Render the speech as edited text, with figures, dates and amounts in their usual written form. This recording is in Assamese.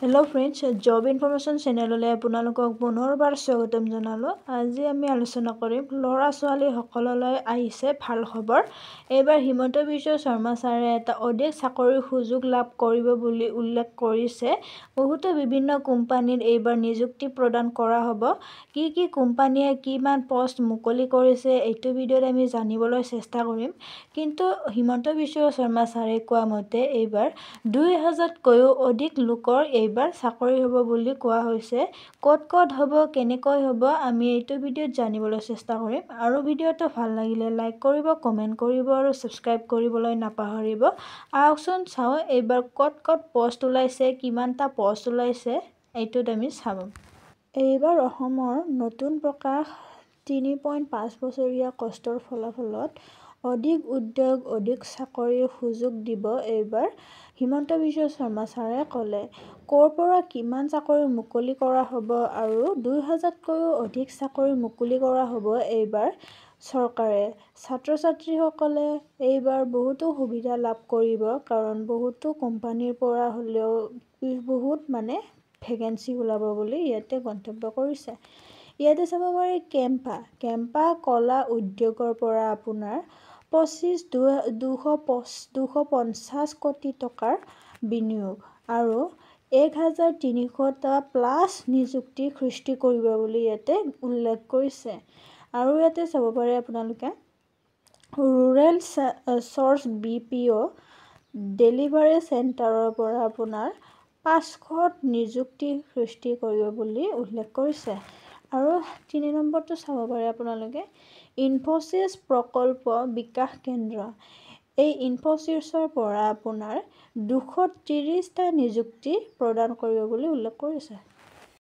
হেল্ল' ফ্ৰেণ্ডছ, জব ইনফৰমেশ্যন চেনেললৈ আপোনালোকক পুনৰবাৰ স্বাগতম জনালোঁ। আজি আমি আলোচনা কৰিম ল'ৰা ছোৱালীসকললৈ আহিছে ভাল খবৰ। এইবাৰ হিমন্ত বিশ্ব শৰ্মা ছাৰে এটা অধিক চাকৰিৰ সুযোগ লাভ কৰিব বুলি উল্লেখ কৰিছে। বহুতো বিভিন্ন কোম্পানীত এইবাৰ নিযুক্তি প্ৰদান কৰা হ'ব। কি কোম্পানীয়ে কিমান পষ্ট মুকলি কৰিছে এইটো ভিডিঅ'ত আমি জানিবলৈ চেষ্টা কৰিম। কিন্তু হিমন্ত বিশ্ব শৰ্মা ছাৰে কোৱা মতে এইবাৰ 2000তকৈও অধিক লোকৰ এইবাৰ চাকৰি হ'ব বুলি কোৱা হৈছে। ক'ত হ'ব, কেনেকৈ হ'ব, আমি এইটো ভিডিঅ'ত জানিবলৈ চেষ্টা কৰিম। আৰু ভিডিঅ'টো ভাল লাগিলে লাইক কৰিব, কমেণ্ট কৰিব আৰু ছাবস্ক্ৰাইব কৰিবলৈ নাপাহৰিব। আহকচোন চাওঁ এইবাৰ ক'ত পষ্ট ওলাইছে, কিমানটা পষ্ট ওলাইছে এইটোত আমি চাম। এইবাৰ অসমৰ নতুন প্ৰকাশ 3.5 বছৰীয়া কষ্টৰ ফলাফলত অধিক উদ্যোগ, অধিক চাকৰিৰ সুযোগ দিব এইবাৰ হিমন্ত বিশ্ব শৰ্মা ছাৰে ক'লে। ক'ৰ পৰা কিমান চাকৰি মুকলি কৰা হ'ব আৰু 2000তকৈও অধিক চাকৰি মুকলি কৰা হ'ব এইবাৰ চৰকাৰে। ছাত্ৰ-ছাত্ৰীসকলে এইবাৰ বহুতো সুবিধা লাভ কৰিব, কাৰণ বহুতো কোম্পানীৰ পৰা হ'লেও বহুত ভেকেঞ্চি ওলাব বুলি ইয়াতে মন্তব্য কৰিছে। ইয়াতে চাব পাৰি কেম্পা কলা উদ্যোগৰ পৰা আপোনাৰ 250 কোটি টকাৰ বিনিয়োগ আৰু 1300টা প্লাছ নিযুক্তি সৃষ্টি কৰিব বুলি ইয়াতে উল্লেখ কৰিছে। আৰু ইয়াতে চাব পাৰে আপোনালোকে ৰুৰেল চৰ্চ BPO ডেলিভাৰী চেণ্টাৰৰ পৰা আপোনাৰ 500 নিযুক্তি সৃষ্টি কৰিব বুলি উল্লেখ কৰিছে। আৰু 3 নম্বৰটো চাব পাৰে আপোনালোকে ইনফ'চিছ প্ৰকল্প বিকাশ কেন্দ্ৰ। এই ইনফ'চিছৰ পৰা আপোনাৰ 230টা নিযুক্তি প্ৰদান কৰিব বুলি উল্লেখ কৰিছে।